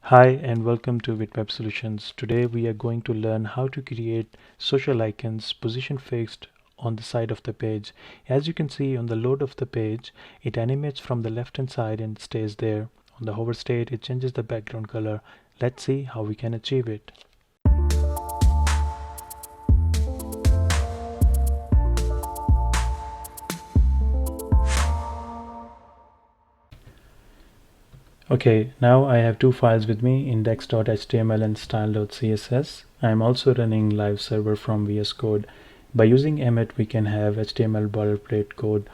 Hi and welcome to Web Solutions. Today we are going to learn how to create social icons position fixed on the side of the page. As you can see on the load of the page, it animates from the left hand side and stays there. On the hover state, it changes the background color. Let's see how we can achieve it. Okay, now I have two files with me, index.html and style.css. I am also running live server from VS Code. By using Emmet, we can have HTML boilerplate code.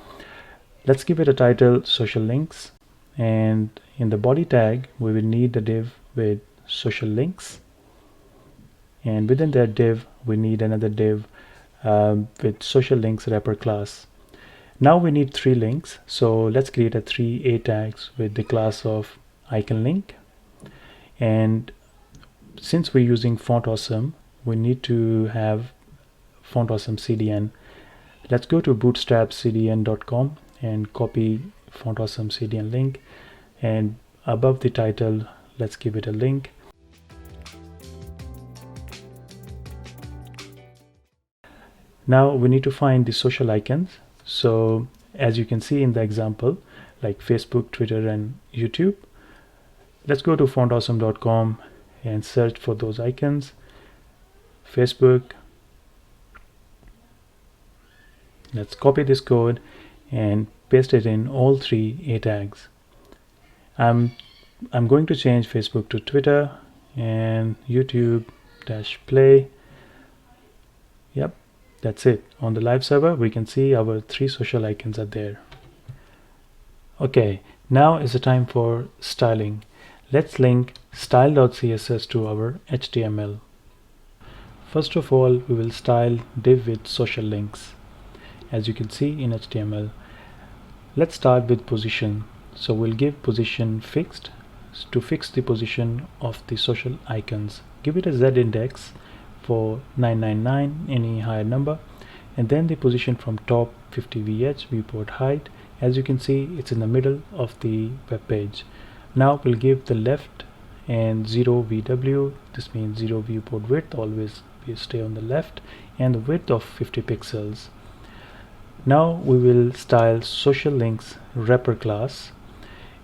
Let's give it a title, social links, and in the body tag we will need a div with social links, and within that div we need another div with social links wrapper class. Now we need three links, so let's create a three A tags with the class of icon link. And since we're using Font Awesome, we need to have Font Awesome CDN. Let's go to bootstrapcdn.com and copy Font Awesome CDN link, and above the title let's give it a link. Now we need to find the social icons. So as you can see in the example, like Facebook, Twitter and YouTube, let's go to fontawesome.com and search for those icons. Facebook, let's copy this code and paste it in all three A tags. I'm going to change Facebook to Twitter and YouTube -play. Yep, that's it. On the live server we can see our three social icons are there. Okay, now is the time for styling. Let's link style.css to our HTML. First of all, we will style div with social links. As you can see in HTML, let's start with position. So we'll give position fixed to fix the position of the social icons. Give it a Z index for 999, any higher number, and then the position from top 50 VH, viewport height. As you can see, it's in the middle of the web page. Now we'll give the left and 0 VW. This means 0 viewport width, always stay on the left, and the width of 50 pixels. Now we will style social links wrapper class,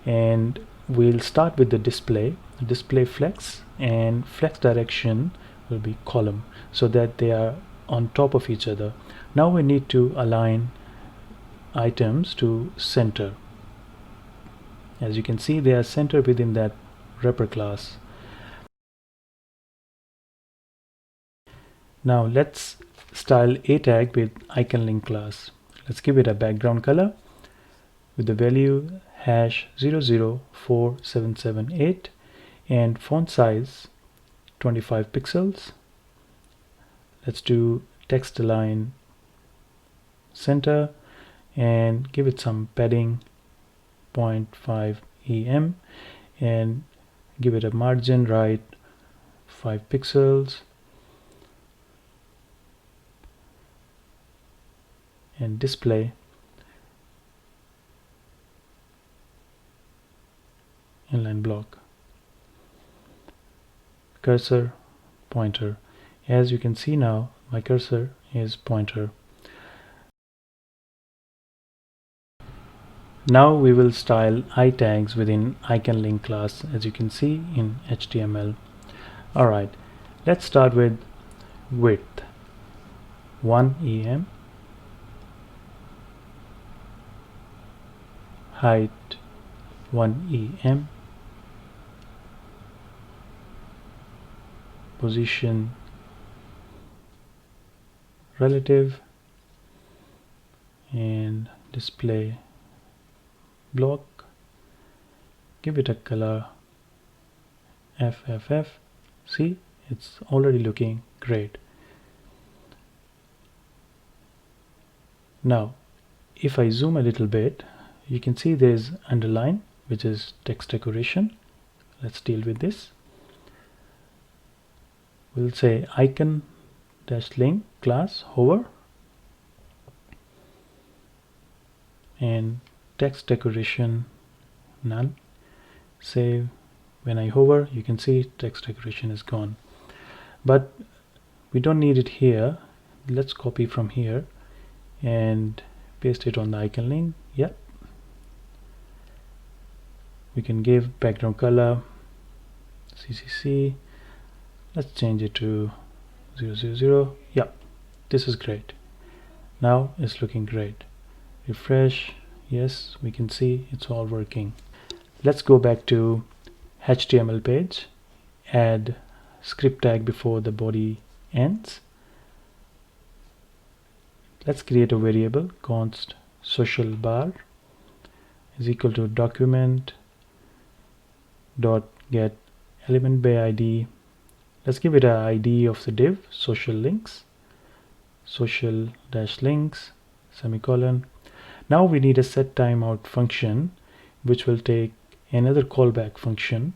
and we'll start with the display flex, and flex direction will be column so that they are on top of each other. Now we need to align items to center. As you can see, they are centered within that wrapper class. Now let's style a tag with icon link class. Let's give it a background color with the value #004778 and font size 25 pixels. Let's do text align center and give it some padding 0.5 em and give it a margin right 5 pixels and display inline block, cursor pointer. As you can see now, my cursor is pointer. Now we will style I tags within icon link class, as you can see in HTML. Alright, let's start with width 1 em, height 1 em, position relative, and display block. Give it a color FFF. See, it's already looking great. Now if I zoom a little bit, you can see there's underline, which is text decoration. Let's deal with this. We'll say icon dash link class hover and text decoration none. Save, when I hover, you can see text decoration is gone, but we don't need it here. Let's copy from here and paste it on the icon link. Yep, we can give background color CCC. Let's change it to 000. Yep, this is great. Now it's looking great. Refresh. Yes, we can see it's all working. Let's go back to HTML page, add script tag before the body ends. Let's create a variable const social bar is equal to document dot get element by id. Let's give it an id of the div social links, social dash links semicolon. Now we need a set timeout function which will take another callback function.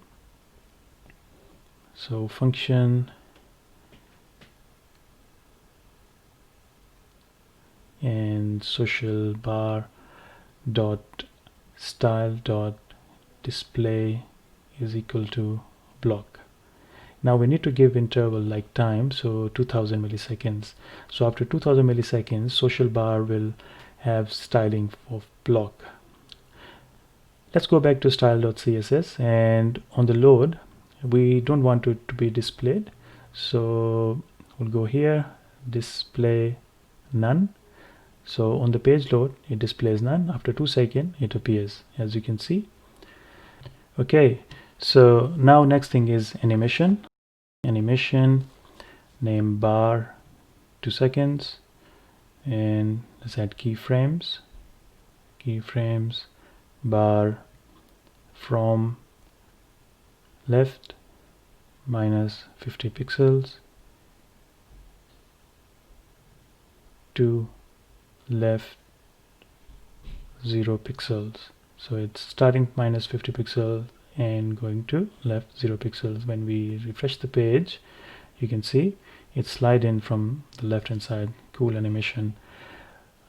So function and social bar dot style dot display is equal to block. Now we need to give interval like time, so 2000 milliseconds. So after 2000 milliseconds, social bar will have styling of block. Let's go back to style.css, and on the load we don't want it to be displayed, so we'll go here, display none. So on the page load it displays none. After 2 seconds it appears, as you can see. Okay, so now next thing is animation name bar 2 seconds, and let's add keyframes bar from left minus 50 pixels to left 0 pixels. So it's starting minus 50 pixels and going to left 0 pixels. When we refresh the page, you can see it slide in from the left hand side. Cool animation.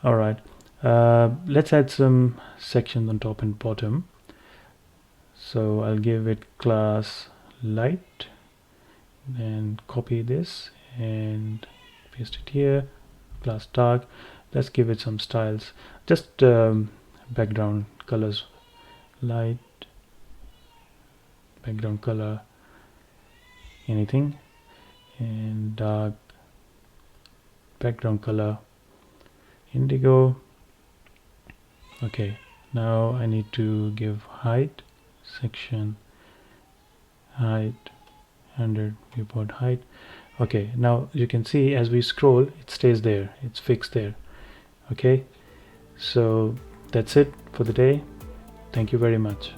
Alright, let's add some sections on top and bottom. So I'll give it class light and copy this and paste it here. Class dark. Let's give it some styles, just background colors, light background color, anything, and dark background color, indigo. Okay, now I need to give height, section height 100, viewport height. Okay, now you can see as we scroll it stays there, it's fixed there. Okay, so that's it for the day. Thank you very much.